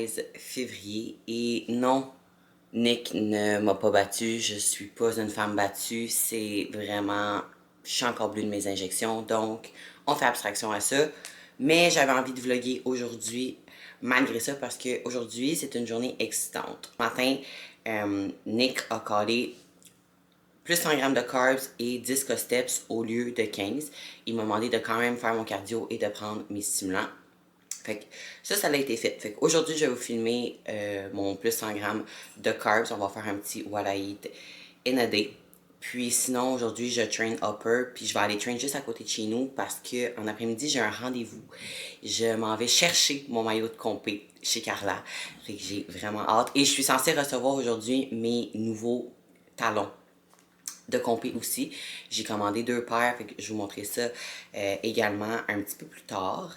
13 février et non, Nick ne m'a pas battue, je suis pas une femme battue, c'est vraiment, je suis encore bleue de mes injections, donc on fait abstraction à ça. Mais j'avais envie de vlogger aujourd'hui, malgré ça, parce que aujourd'hui c'est une journée excitante. Ce matin, Nick a collé plus 100 grammes de carbs et 10 steps au lieu de 15. Il m'a demandé de quand même faire mon cardio et de prendre mes stimulants. Fait que ça a été fait. Fait qu'aujourd'hui, je vais vous filmer mon plus 100 grammes de carbs. On va faire un petit what I eat in a day. Puis sinon, aujourd'hui, je train upper. Puis je vais aller train juste à côté de chez nous parce qu'en après-midi, j'ai un rendez-vous. Je m'en vais chercher mon maillot de compé chez Carla. Fait que j'ai vraiment hâte. Et je suis censée recevoir aujourd'hui mes nouveaux talons de compé aussi. J'ai commandé 2 paires, fait que je vais vous montrer ça également un petit peu plus tard.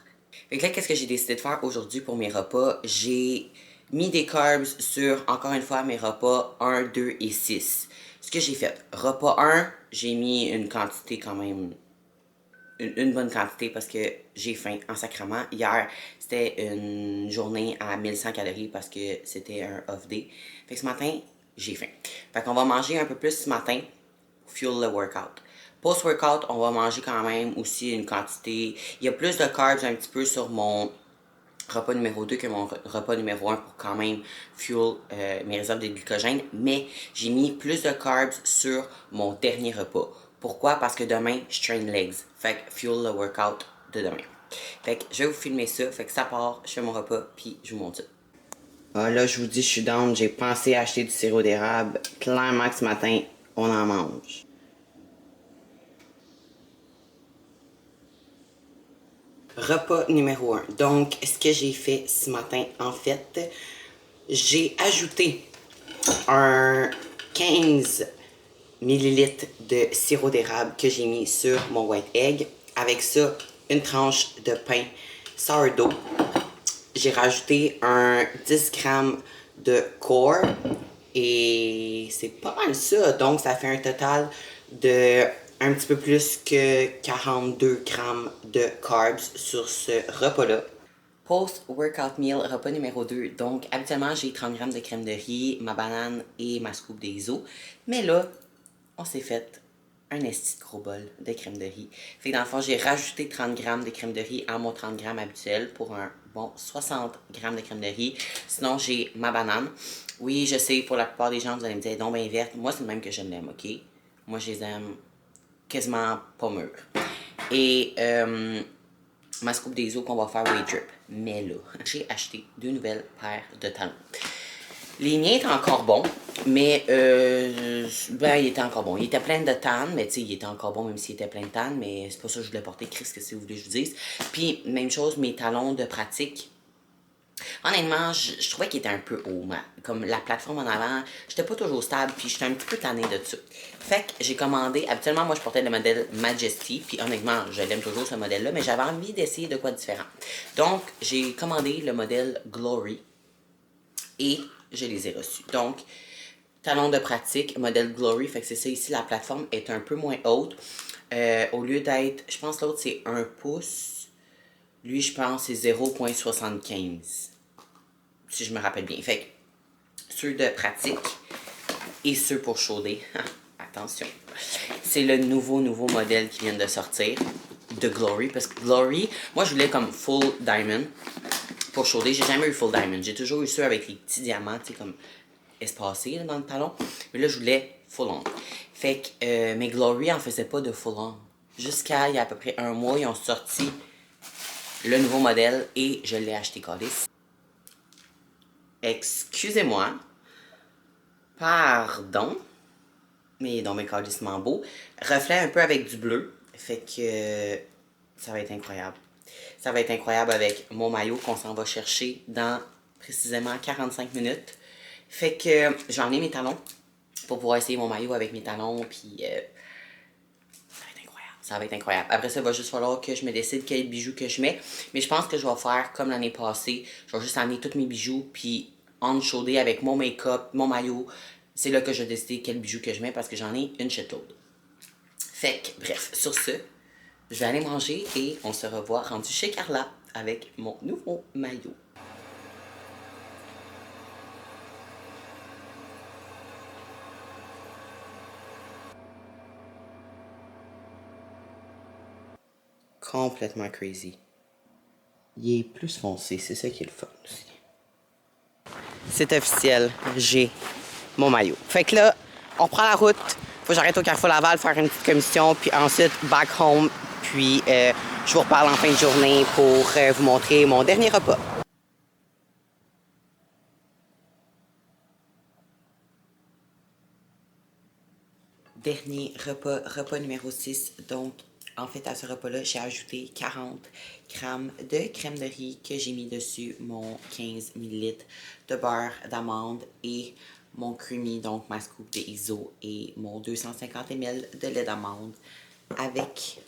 Fait que là, qu'est-ce que j'ai décidé de faire aujourd'hui pour mes repas? J'ai mis des carbs sur, encore une fois, mes repas 1, 2 et 6. Ce que j'ai fait, repas 1, j'ai mis une quantité quand même, une bonne quantité parce que j'ai faim en sacrement. Hier, c'était une journée à 1100 calories parce que c'était un off day. Fait que ce matin, j'ai faim. Fait qu'on va manger un peu plus ce matin pour fuel le workout. Post-workout, on va manger quand même aussi une quantité. Il y a plus de carbs un petit peu sur mon repas numéro 2 que mon repas numéro 1 pour quand même fuel mes réserves de glycogène. Mais j'ai mis plus de carbs sur mon dernier repas. Pourquoi? Parce que demain, je train legs. Fait que fuel le workout de demain. Fait que je vais vous filmer ça. Fait que ça part, je fais mon repas, puis je vous montre ça. Ah, là, je vous dis, je suis down. J'ai pensé acheter du sirop d'érable. Clairement que ce matin, on en mange. Repas numéro 1. Donc, ce que j'ai fait ce matin, en fait, j'ai ajouté un 15 millilitres de sirop d'érable que j'ai mis sur mon white egg. Avec ça, une tranche de pain sourdough. J'ai rajouté un 10 grammes de core et c'est pas mal ça. Donc, ça fait un total de un petit peu plus que 42 grammes de carbs sur ce repas-là. Post-workout meal, repas numéro 2. Donc, habituellement, j'ai 30 grammes de crème de riz, ma banane et ma scoop d'ISO. Mais là, on s'est fait un esti de gros bol de crème de riz. Fait que dans le fond, j'ai rajouté 30 grammes de crème de riz à mon 30 grammes habituel pour un bon 60 grammes de crème de riz. Sinon, j'ai ma banane. Oui, je sais, pour la plupart des gens, vous allez me dire, non, ben verte. Moi, c'est le même que je l'aime, OK? Moi, je les aime quasiment pas mûrs. Et ma scoop des os qu'on va faire way drip. Mais là, j'ai acheté 2 nouvelles paires de talons. Les miens étaient encore bons, mais ben, il était encore bon. Il était plein de tannes, mais tu sais, il était encore bon même s'il était plein de tannes, mais c'est pas ça que je voulais porter, Chris, que si vous voulez que je vous dise. Puis, même chose, mes talons de pratique. Honnêtement, je trouvais qu'ils étaient un peu hauts. Comme la plateforme en avant, j'étais pas toujours stable, puis j'étais un petit peu tannée de ça. Fait que j'ai commandé, habituellement, moi, je portais le modèle Majesty, puis honnêtement, je l'aime toujours, ce modèle-là, mais j'avais envie d'essayer de quoi de différent. Donc, j'ai commandé le modèle Glory, et je les ai reçus. Donc, talons de pratique, modèle Glory, fait que c'est ça ici, la plateforme est un peu moins haute. Au lieu d'être, je pense que l'autre c'est 1 pouce, lui je pense c'est 0,75, si je me rappelle bien. Fait que, ceux de pratique et ceux pour chauder, attention, c'est le nouveau modèle qui vient de sortir de Glory, parce que Glory, moi je voulais comme full diamond pour chauder, j'ai jamais eu full diamond, j'ai toujours eu ceux avec les petits diamants, tu sais, comme espacés là, dans le talon, mais là je voulais full on. Fait que mes Glory en faisaient pas de full on. Jusqu'à il y a à peu près un mois, ils ont sorti le nouveau modèle et je l'ai acheté calice. Excusez-moi. Pardon. Mais donc, mes calissement beau. Reflet un peu avec du bleu. Fait que ça va être incroyable. Ça va être incroyable avec mon maillot qu'on s'en va chercher dans précisément 45 minutes. Fait que j'en ai mes talons pour pouvoir essayer mon maillot avec mes talons. Puis ça va être incroyable. Ça va être incroyable. Après ça, il va juste falloir que je me décide quel bijoux que je mets. Mais je pense que je vais faire comme l'année passée. Je vais juste amener tous mes bijoux. Puis on-shoulder avec mon make-up, mon maillot. C'est là que je vais décider quel bijou que je mets parce que j'en ai une shitload. Fait que, bref, sur ce, je vais aller manger et on se revoit rendu chez Carla avec mon nouveau maillot. complètement crazy. Il est plus foncé, c'est ça qui est le fun aussi. C'est officiel, j'ai mon maillot. Fait que là, on prend la route. Faut que j'arrête au Carrefour Laval, faire une petite commission, puis ensuite back home. Puis je vous reparle en fin de journée pour vous montrer mon dernier repas. Dernier repas numéro 6. Donc, en fait, à ce repas-là, j'ai ajouté 40 grammes de crème de riz que j'ai mis dessus mon 15 ml de beurre d'amande et mon creamy, donc ma scoop de ISO et mon 250 ml de lait d'amande avec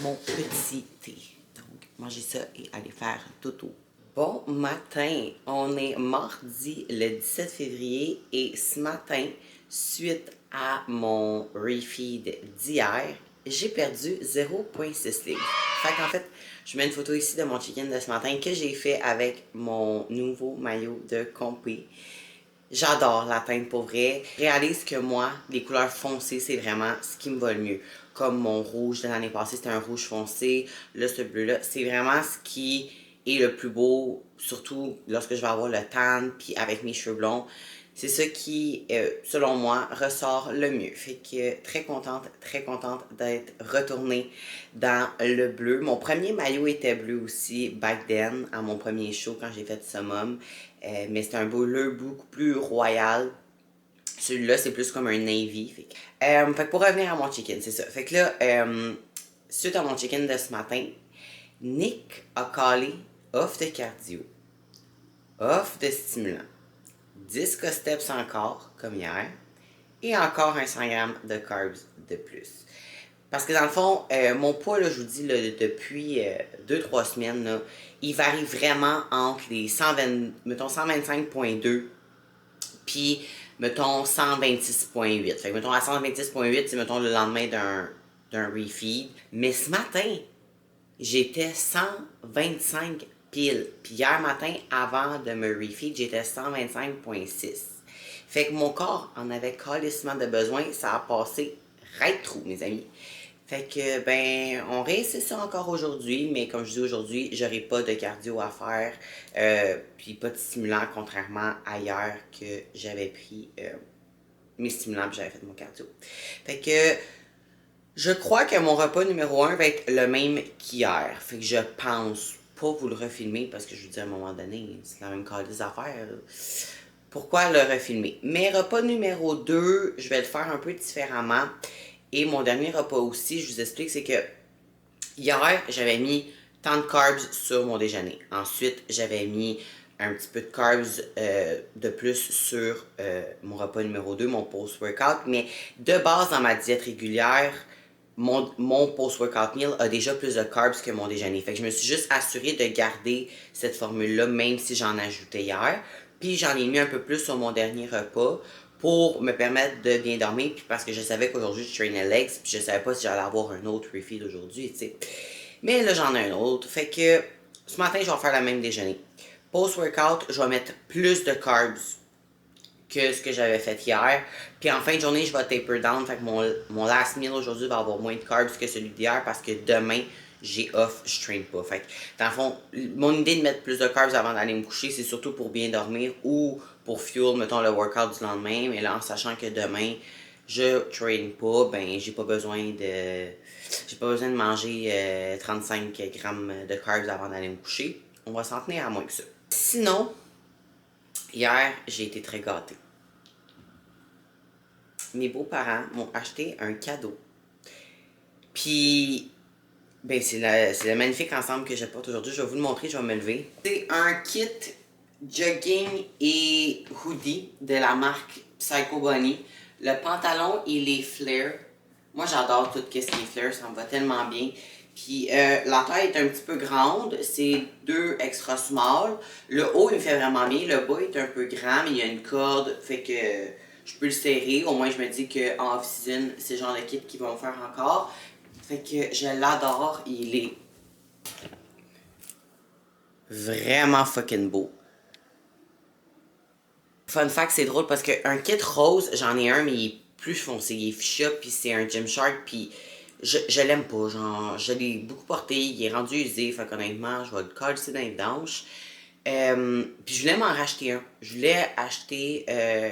mon petit thé. Donc, mangez ça et allez faire dodo. Bon matin, on est mardi le 17 février et ce matin, suite à mon refeed d'hier, j'ai perdu 0,6 livres. Fait qu'en fait, je mets une photo ici de mon chicken de ce matin que j'ai fait avec mon nouveau maillot de Compé. J'adore la teinte pour vrai. Je réalise que moi, les couleurs foncées, c'est vraiment ce qui me va le mieux. Comme mon rouge de l'année passée, c'était un rouge foncé. Là, ce bleu-là, c'est vraiment ce qui est le plus beau, surtout lorsque je vais avoir le tan, puis avec mes cheveux blonds. C'est ça qui, selon moi, ressort le mieux. Fait que très contente d'être retournée dans le bleu. Mon premier maillot était bleu aussi, back then, à mon premier show quand j'ai fait Summum. Mais c'est un bleu beaucoup plus royal. Celui-là, c'est plus comme un navy. Fait que pour revenir à mon chicken, c'est ça. Fait que là, suite à mon chicken de ce matin, Nick a calé off de cardio, off de stimulant, 10 steps encore, comme hier, et encore un 100 grammes de carbs de plus. Parce que dans le fond, mon poids, là, je vous dis, là, depuis 2-3 semaines, là, il varie vraiment entre les 120, mettons 125,2 puis mettons 126,8. Fait que mettons à 126,8, c'est mettons le lendemain d'un refeed. Mais ce matin, j'étais 125 piles. Puis hier matin, avant de me refeed, j'étais 125,6. Fait que mon corps en avait calissement de besoin. Ça a passé right trou, mes amis. Fait que, ben, on réussit ça encore aujourd'hui, mais comme je dis aujourd'hui, j'aurai pas de cardio à faire, puis pas de stimulant, contrairement à hier que j'avais pris mes stimulants puis j'avais fait mon cardio. Fait que, je crois que mon repas numéro 1 va être le même qu'hier. Fait que je pense pas vous le refilmer parce que je vous dis à un moment donné, c'est la même calice d'affaires. Pourquoi le refilmer? Mes repas numéro 2, je vais le faire un peu différemment. Et mon dernier repas aussi, je vous explique, c'est que hier, j'avais mis tant de carbs sur mon déjeuner. Ensuite, j'avais mis un petit peu de carbs de plus sur mon repas numéro 2, mon post-workout. Mais de base, dans ma diète régulière, mon post-workout meal a déjà plus de carbs que mon déjeuner. Fait que je me suis juste assurée de garder cette formule-là, même si j'en ajoutais hier. Puis j'en ai mis un peu plus sur mon dernier repas pour me permettre de bien dormir, puis parce que je savais qu'aujourd'hui je traînais legs, puis je savais pas si j'allais avoir un autre refeed aujourd'hui, tu sais. Mais là, j'en ai un autre. Fait que ce matin, je vais faire le même déjeuner. Post-workout, je vais mettre plus de carbs que ce que j'avais fait hier. Puis en fin de journée, je vais taper down. Fait que mon last meal aujourd'hui va avoir moins de carbs que celui d'hier parce que demain, j'ai off, je traîne pas. Fait que dans le fond, mon idée de mettre plus de carbs avant d'aller me coucher, c'est surtout pour bien dormir ou pour fuel, mettons, le workout du lendemain. Mais là, en sachant que demain, je traîne pas, ben j'ai pas besoin de. J'ai pas besoin de manger 35 grammes de carbs avant d'aller me coucher. On va s'en tenir à moins que ça. Sinon, hier, j'ai été très gâtée. Mes beaux-parents m'ont acheté un cadeau. Puis, ben c'est le magnifique ensemble que je porte aujourd'hui. Je vais vous le montrer, je vais me lever. C'est un kit jogging et hoodie de la marque Psycho Bunny. Le pantalon, il est flare. Moi, j'adore tout ce qui est flare, ça me va tellement bien. Puis la taille est un petit peu grande, c'est 2 extra small. Le haut, il me fait vraiment bien. Le bas est un peu grand, mais il y a une corde, fait que je peux le serrer. Au moins, je me dis qu'en off-season, c'est le genre de kit qui va me faire encore. Fait que je l'adore. Il est vraiment fucking beau. Fun fact, c'est drôle parce qu'un kit rose, j'en ai un, mais il est plus foncé. Il est fuchsia, puis c'est un Gymshark, puis je l'aime pas, genre, je l'ai beaucoup porté, il est rendu usé, fait qu'honnêtement, je vais le coller dans les vidanges. Puis je voulais m'en racheter un. Je voulais acheter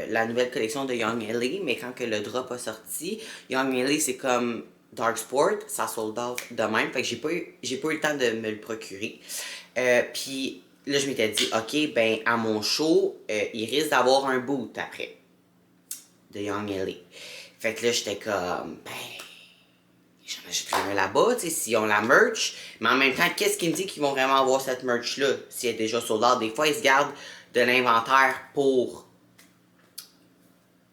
la nouvelle collection de Young LA, mais quand que le drop a sorti, Young LA c'est comme Dark Sport, ça sold out de même, fait que j'ai pas eu le temps de me le procurer. Puis là, je m'étais dit, ok, ben à mon show, il risque d'avoir un boot après de Young LA. Fait que là, j'étais comme, ben, j'en achèterai un là-bas, tu sais, s'ils ont la merch. Mais en même temps, qu'est-ce qui me dit qu'ils vont vraiment avoir cette merch-là? Si elle est déjà sold out, des fois, ils se gardent de l'inventaire pour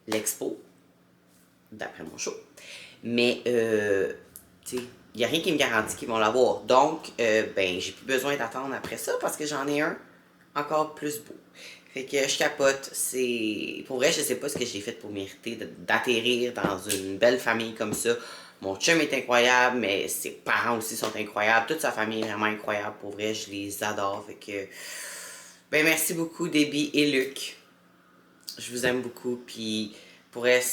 l'expo, d'après mon show. Mais, tu sais, il n'y a rien qui me garantit qu'ils vont l'avoir. Donc, ben, j'ai plus besoin d'attendre après ça parce que j'en ai un encore plus beau. Fait que je capote. C'est. Pour vrai, je sais pas ce que j'ai fait pour mériter d'atterrir dans une belle famille comme ça. Mon chum est incroyable, mais ses parents aussi sont incroyables. Toute sa famille est vraiment incroyable. Pour vrai, je les adore. Fait que. Ben, merci beaucoup, Debbie et Luc. Je vous aime beaucoup. Puis, pour vrai,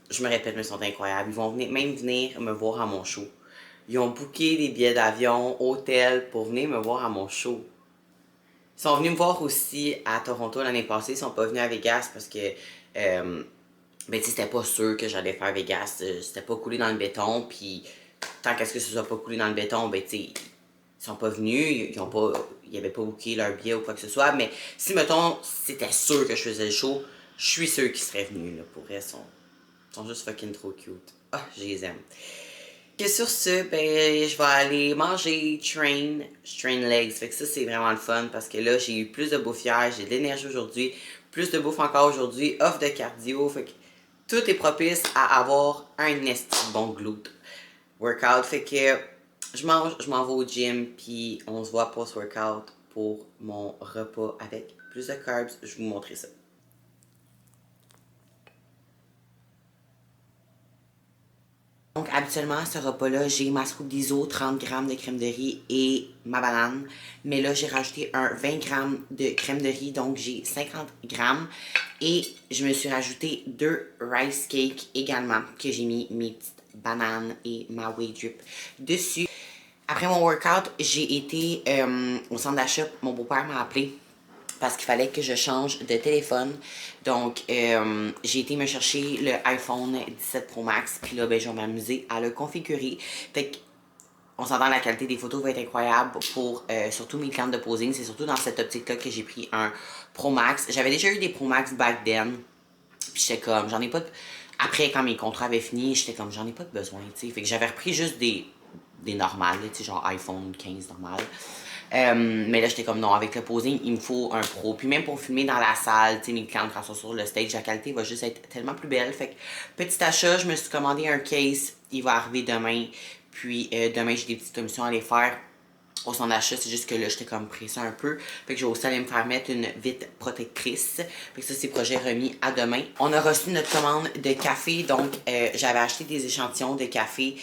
je me répète, mais ils sont incroyables. Ils vont même venir me voir à mon show. Ils ont booké des billets d'avion, hôtel pour venir me voir à mon show. Ils sont venus me voir aussi à Toronto l'année passée. Ils sont pas venus à Vegas parce que ben, c'était pas sûr que j'allais faire Vegas. C'était pas coulé dans le béton. Puis tant qu'à ce que ce soit pas coulé dans le béton, ben, tu sais, ils sont pas venus. Ils avaient pas booké leur billet ou quoi que ce soit. Mais si, mettons, c'était sûr que je faisais le show, je suis sûr qu'ils seraient venus. Là, pour vrai, ils sont juste fucking trop cute. Ah, je les aime. Que sur ce, ben, je vais aller manger train legs. Fait que ça, c'est vraiment le fun parce que là, j'ai eu plus de bouffe hier, j'ai de l'énergie aujourd'hui, plus de bouffe encore aujourd'hui, off de cardio. Fait que tout est propice à avoir un esti bon glute workout. Fait que je m'en vais au gym, puis on se voit post-workout pour mon repas avec plus de carbs. Je vais vous montrer ça. Donc, habituellement, à ce repas-là, j'ai ma scoop d'ISO, 30 grammes de crème de riz et ma banane. Mais là, j'ai rajouté un 20 grammes de crème de riz, donc j'ai 50 grammes. Et je me suis rajouté 2 rice cakes également, que j'ai mis mes petites bananes et ma whey drip dessus. Après mon workout, j'ai été au centre d'achat. Mon beau-père m'a appelé parce qu'il fallait que je change de téléphone. Donc, j'ai été me chercher le iPhone 17 Pro Max. Puis là, ben, je vais m'amuser à le configurer. Fait que, on s'entend, la qualité des photos va être incroyable pour surtout mes clientes de posing. C'est surtout dans cette optique-là que j'ai pris un Pro Max. J'avais déjà eu des Pro Max back then. Puis j'étais comme, j'en ai pas de... Après, quand mes contrats avaient fini, j'étais comme, j'en ai pas de besoin, tu sais. Fait que j'avais repris juste des normales, tu sais, genre iPhone 15 normal. Mais là, j'étais comme non, avec le posing, il me faut un pro. Puis même pour filmer dans la salle, tu sais, mes clientes quand sont sur le stage, la qualité va juste être tellement plus belle. Fait que petit achat, je me suis commandé un case, il va arriver demain. Puis demain, j'ai des petites commissions à aller faire au centre d'achat, c'est juste que là, j'étais comme pressée un peu. Fait que j'ai aussi allé me faire mettre une vitre protectrice. Fait que ça, c'est projet remis à demain. On a reçu notre commande de café, donc j'avais acheté des échantillons de café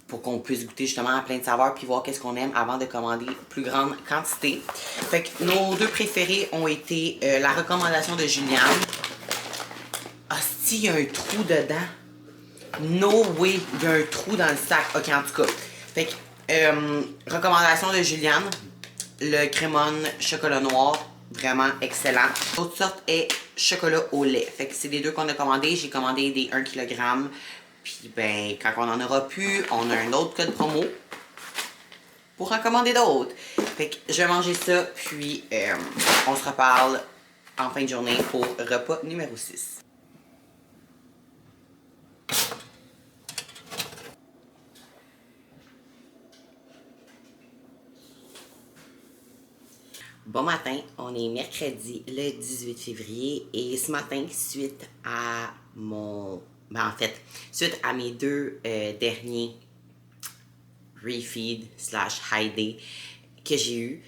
pour qu'on puisse goûter justement à plein de saveurs puis voir qu'est-ce qu'on aime avant de commander plus grande quantité. Fait que nos deux préférés ont été la recommandation de Juliane. Ah, si, il y a un trou dedans. No way, il y a un trou dans le sac. Ok, en tout cas. Fait que recommandation de Juliane, le crémone chocolat noir, vraiment excellent. L'autre sorte est chocolat au lait. Fait que c'est les deux qu'on a commandés. J'ai commandé des 1 kg. Puis ben, quand on en aura plus, on a un autre code promo pour en commander d'autres. Fait que je vais manger ça, puis on se reparle en fin de journée pour repas numéro 6. Bon matin, on est mercredi le 18 février et ce matin, suite à suite à mes deux derniers refeed / high day que j'ai eu,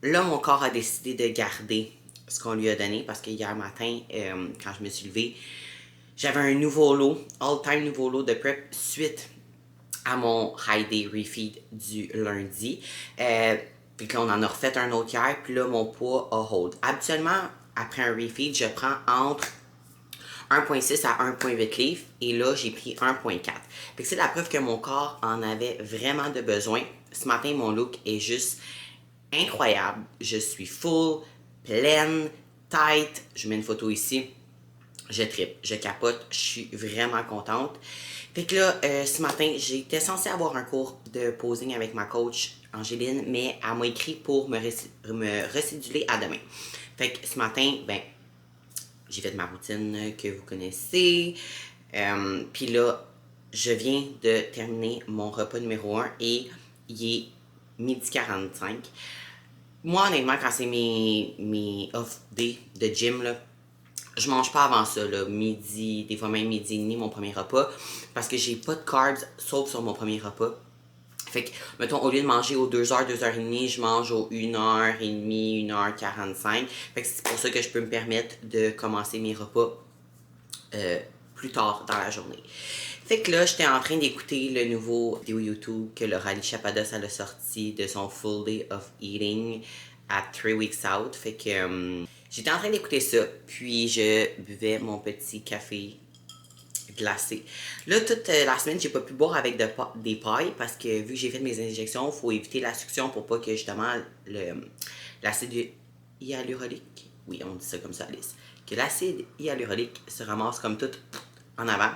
là mon corps a décidé de garder ce qu'on lui a donné parce que hier matin, quand je me suis levée, j'avais un nouveau lot, all-time nouveau lot de prep suite à mon high day refeed du lundi. Puis là, on en a refait un autre hier, puis là, mon poids a hold. Habituellement, après un refeed, je prends entre 1,6 à 1,8 livres. Et là, j'ai pris 1,4. Fait que c'est la preuve que mon corps en avait vraiment de besoin. Ce matin, mon look est juste incroyable. Je suis full, pleine, tight. Je mets une photo ici. Je trippe, je capote, je suis vraiment contente. Fait que là, ce matin, j'étais censée avoir un cours de posing avec ma coach Angéline, mais elle m'a écrit pour me recéduler à demain. Fait que ce matin, ben, j'ai fait ma routine que vous connaissez. Puis là, je viens de terminer mon repas numéro 1 et il est 12h45. Moi, honnêtement, quand c'est mes off days de gym, là, je mange pas avant ça, là, midi, des fois même midi et demi, mon premier repas, parce que j'ai pas de carbs, sauf sur mon premier repas. Fait que, mettons, au lieu de manger aux 2h, 2h30, je mange aux 1h30, 1h45. Fait que c'est pour ça que je peux me permettre de commencer mes repas plus tard dans la journée. Fait que là, j'étais en train d'écouter le nouveau vidéo YouTube que Lauralie Chapados a sorti de son Full Day of Eating at 3 Weeks Out. Fait que j'étais en train d'écouter ça, puis je buvais mon petit café glacé. Là, toute la semaine, j'ai pas pu boire avec des pailles parce que vu que j'ai fait mes injections, il faut éviter la succion pour pas que justement l'acide hyaluronique, oui, on dit ça comme ça, Alice, que l'acide hyaluronique se ramasse comme tout en avant.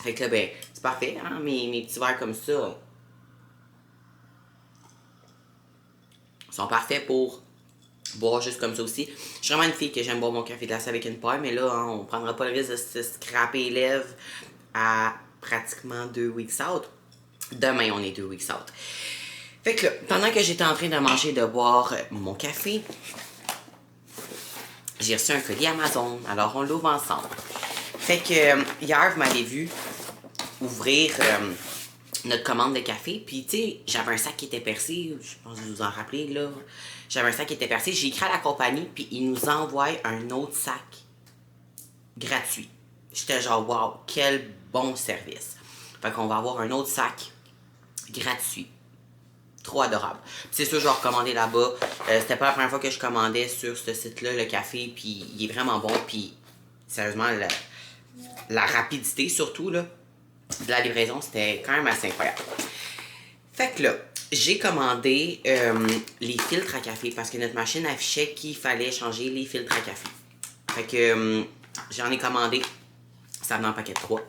Fait que là, ben, c'est parfait, hein, mes petits verres comme ça sont parfaits pour boire juste comme ça aussi. Je suis vraiment une fille que j'aime boire mon café glacé avec une paille, mais là, hein, on prendra pas le risque de se scraper les lèvres à pratiquement 2 weeks out. Demain, on est 2 weeks out. Fait que là, pendant que j'étais en train de manger et de boire mon café, j'ai reçu un colis Amazon. Alors, on l'ouvre ensemble. Fait que hier, vous m'avez vu ouvrir notre commande de café. Puis, tu sais, j'avais un sac qui était percé. Je pense que vous vous en rappelez, là. J'avais un sac qui était percé. J'ai écrit à la compagnie, puis ils nous envoient un autre sac gratuit. J'étais genre, wow, quel bon service. Fait qu'on va avoir un autre sac gratuit. Trop adorable. C'est sûr, je vais recommander là-bas. C'était pas la première fois que je commandais sur ce site-là, le café, puis il est vraiment bon. Puis, sérieusement, la rapidité, surtout, là, de la livraison, c'était quand même assez incroyable. Fait que là, j'ai commandé les filtres à café parce que notre machine affichait qu'il fallait changer les filtres à café. Fait que j'en ai commandé. Ça venait en paquet de 3.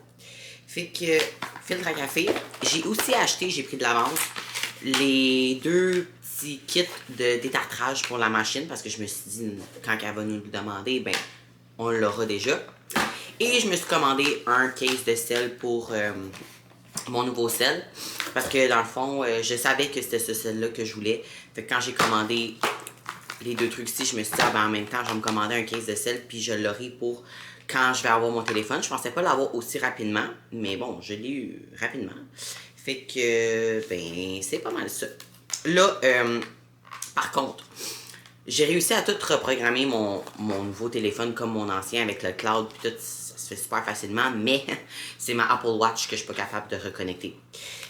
Fait que filtre à café. J'ai aussi acheté, j'ai pris de l'avance, les 2 petits kits de détartrage pour la machine parce que je me suis dit, quand elle va nous le demander, ben, on l'aura déjà. Et je me suis commandé un case de sel pour mon nouveau sel. Parce que dans le fond, je savais que c'était ce sel-là que je voulais. Fait que quand j'ai commandé les 2 trucs-ci, je me suis dit, ah ben en même temps, je vais me commander un case de sel, puis je l'aurai pour quand je vais avoir mon téléphone. Je pensais pas l'avoir aussi rapidement, mais bon, je l'ai eu rapidement. Fait que, ben, c'est pas mal ça. Là, par contre, j'ai réussi à tout reprogrammer mon nouveau téléphone comme mon ancien avec le cloud, puis tout, ça se fait super facilement, mais c'est ma Apple Watch que je suis pas capable de reconnecter.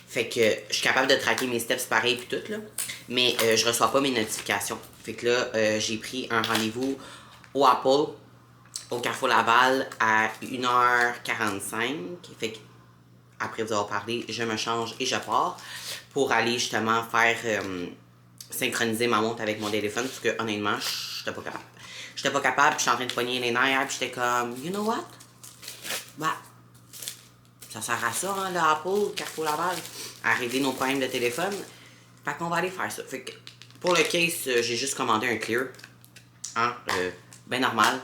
Fait que je suis capable de traquer mes steps pareil puis tout, là, mais je reçois pas mes notifications. Fait que là, j'ai pris un rendez-vous au Apple, au Carrefour Laval, à 1h45. Fait que après vous avoir parlé, je me change et je pars pour aller justement faire synchroniser ma montre avec mon téléphone parce que honnêtement, j'étais pas capable. J'étais pas capable, puis j'étais en train de pogner les nerfs, puis j'étais comme, you know what? Bah, ça sert à ça, hein, le Apple, Carrefour Laval, à régler nos problèmes de téléphone. Fait qu'on va aller faire ça. Fait que pour le case, j'ai juste commandé un clear. Hein, ben normal.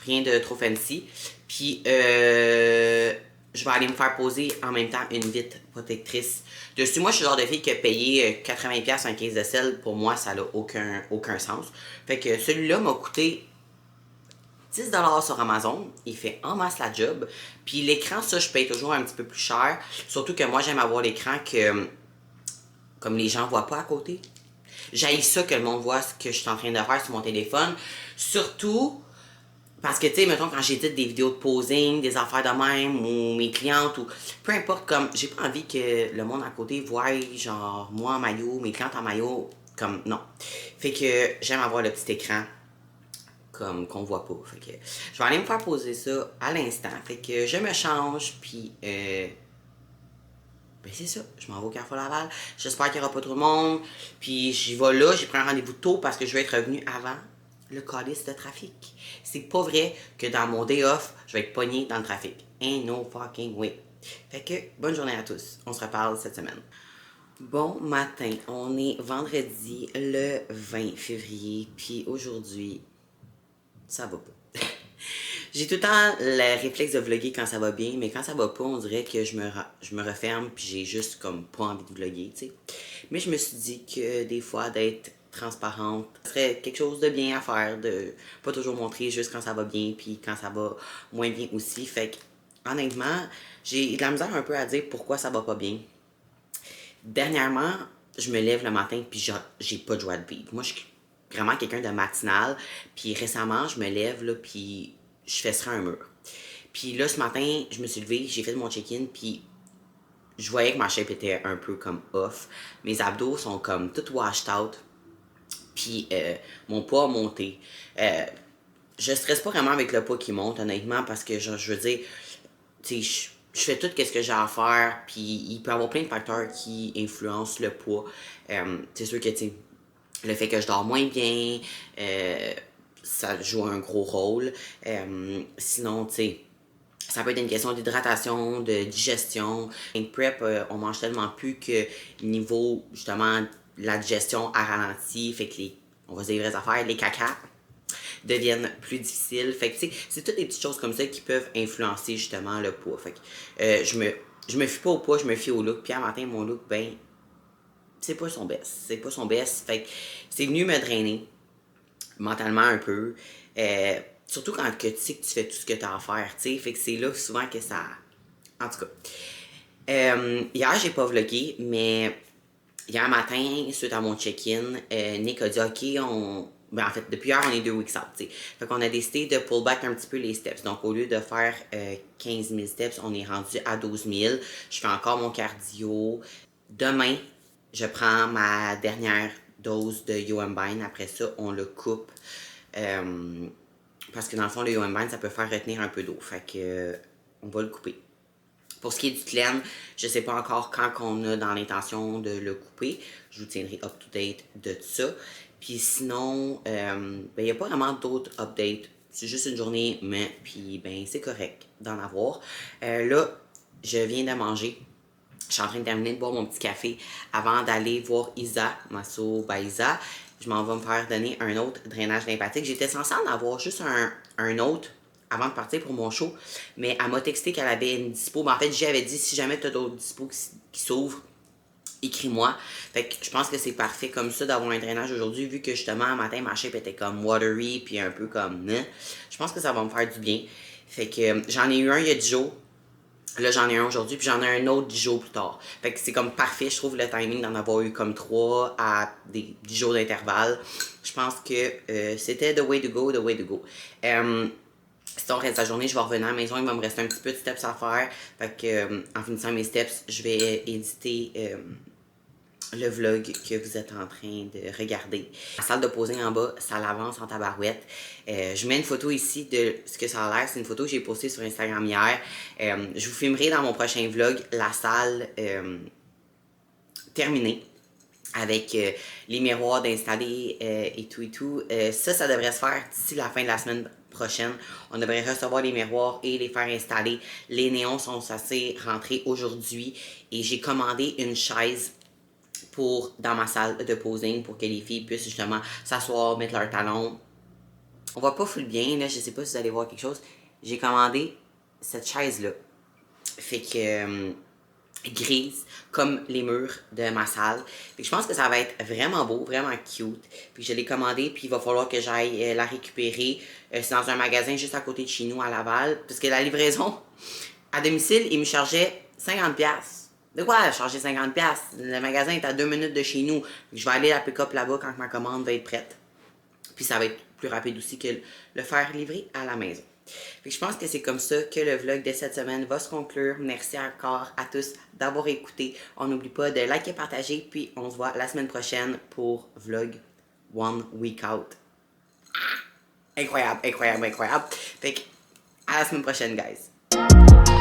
Rien de trop fancy. Puis, je vais aller me faire poser en même temps une vitre protectrice dessus. Moi, je suis le genre de fille que payer 80$ un case de sel, pour moi, ça n'a aucun sens. Fait que celui-là m'a coûté 10$ sur Amazon. Il fait en masse la job. Puis l'écran, ça, je paye toujours un petit peu plus cher. Surtout que moi, j'aime avoir l'écran que, comme les gens voient pas à côté. J'haïs ça que le monde voit ce que je suis en train de faire sur mon téléphone. Surtout parce que, tu sais, mettons, quand j'édite des vidéos de posing, des affaires de même, ou mes clientes, ou peu importe, comme, j'ai pas envie que le monde à côté voie, genre, moi en maillot, mes clientes en maillot, comme, non. Fait que j'aime avoir le petit écran comme qu'on voit pas. Fait que je vais aller me faire poser ça à l'instant. Fait que je me change, puis ben c'est ça, je m'en vais au Carrefour Laval. J'espère qu'il n'y aura pas trop de monde. Puis j'y vais là, j'ai pris un rendez-vous tôt parce que je vais être revenu avant le calice de trafic. C'est pas vrai que dans mon day off, je vais être pogné dans le trafic. Ain't no fucking way. Fait que bonne journée à tous. On se reparle cette semaine. Bon matin, on est vendredi le 20 février, puis aujourd'hui, ça va pas. J'ai tout le temps le réflexe de vlogger quand ça va bien, mais quand ça va pas, on dirait que je me referme puis j'ai juste comme pas envie de vlogger, tu sais. Mais je me suis dit que des fois, d'être transparente, ce serait quelque chose de bien à faire, de pas toujours montrer juste quand ça va bien puis quand ça va moins bien aussi. Fait que, honnêtement, j'ai de la misère un peu à dire pourquoi ça va pas bien. Dernièrement, je me lève le matin puis j'ai pas de joie de vivre. Moi, je suis vraiment quelqu'un de matinal. Puis récemment, je me lève là puis je fesserai un mur. Puis là, ce matin, je me suis levée, j'ai fait mon check-in puis je voyais que ma shape était un peu comme off. Mes abdos sont comme tout washed out. Puis mon poids a monté. Je stresse pas vraiment avec le poids qui monte, honnêtement, parce que je veux dire, tu sais, je fais tout ce que j'ai à faire, puis il peut y avoir plein de facteurs qui influencent le poids. C'est sûr que, tu sais, le fait que je dors moins bien, ça joue un gros rôle. Sinon, tu sais, ça peut être une question d'hydratation, de digestion. En prep, on mange tellement plus que niveau, justement, la digestion a ralenti, fait que on va se dire les vraies affaires, les cacas deviennent plus difficiles. Fait que, tu sais, c'est toutes des petites choses comme ça qui peuvent influencer, justement, le poids. Fait que, je me fie pas au poids, je me fie au look. Puis, un matin, mon look, ben, c'est pas son best. C'est pas son best. Fait que, c'est venu me drainer mentalement un peu. Surtout quand que tu sais que tu fais tout ce que tu as à faire, tu sais. Fait que c'est là souvent que ça... En tout cas. Hier, j'ai pas vlogué, mais hier matin, suite à mon check-in, Nick a dit OK, ben en fait, depuis hier, on est 2 weeks out, tu sais. Fait qu'on a décidé de pull back un petit peu les steps. Donc, au lieu de faire 15 000 steps, on est rendu à 12 000. Je fais encore mon cardio. Demain, je prends ma dernière dose de Yoembine. Après ça, on le coupe. Parce que dans le fond, le Yoembine, ça peut faire retenir un peu d'eau. Fait que, on va le couper. Pour ce qui est du Tlen, je ne sais pas encore quand on a dans l'intention de le couper. Je vous tiendrai up-to-date de ça. Puis sinon, il n'y a pas vraiment d'autres updates. C'est juste une journée, mais puis ben c'est correct d'en avoir. Là, je viens de manger. Je suis en train de terminer de boire mon petit café avant d'aller voir Isa, Masso Baïsa. Je m'en vais me faire donner un autre drainage lymphatique. J'étais censée en avoir juste un autre avant de partir pour mon show, mais elle m'a texté qu'elle avait une dispo. Mais en fait, j'avais dit, si jamais tu as d'autres dispo qui s'ouvrent, écris-moi. Fait que je pense que c'est parfait comme ça d'avoir un drainage aujourd'hui, vu que justement, un matin, ma shape était comme watery, puis un peu comme... Je pense que ça va me faire du bien. Fait que j'en ai eu un il y a 10 jours. Là, j'en ai un aujourd'hui, puis j'en ai un autre 10 jours plus tard. Fait que c'est comme parfait, je trouve, le timing d'en avoir eu comme 3 à des 10 jours d'intervalle. Je pense que c'était the way to go, the way to go. Sinon, reste la journée, je vais revenir à la maison, il va me rester un petit peu de steps à faire. Fait que, en finissant mes steps, je vais éditer le vlog que vous êtes en train de regarder. La salle de posing en bas, ça l'avance en tabarouette. Je mets une photo ici de ce que ça a l'air. C'est une photo que j'ai postée sur Instagram hier. Je vous filmerai dans mon prochain vlog la salle terminée avec les miroirs d'installer et tout et tout. Ça devrait se faire d'ici la fin de la semaine prochaine. On devrait recevoir les miroirs et les faire installer. Les néons sont censés rentrer aujourd'hui et j'ai commandé une chaise dans ma salle de posing pour que les filles puissent justement s'asseoir, mettre leurs talons. On voit pas full bien, là, je sais pas si vous allez voir quelque chose. J'ai commandé cette chaise-là. Fait que grise, comme les murs de ma salle. Fait que je pense que ça va être vraiment beau, vraiment cute. Puis je l'ai commandé, puis il va falloir que j'aille la récupérer. C'est dans un magasin juste à côté de chez nous, à Laval. Parce que la livraison à domicile, il me chargeait 50$. De quoi charger 50$? Le magasin est à 2 minutes de chez nous. Je vais aller la pick-up là-bas quand ma commande va être prête. Puis ça va être plus rapide aussi que le faire livrer à la maison. Fait que je pense que c'est comme ça que le vlog de cette semaine va se conclure. Merci encore à tous d'avoir écouté. On n'oublie pas de liker et partager. Puis on se voit la semaine prochaine pour vlog One Week Out. incroyable, incroyable, incroyable. Fait que, à la semaine prochaine, guys.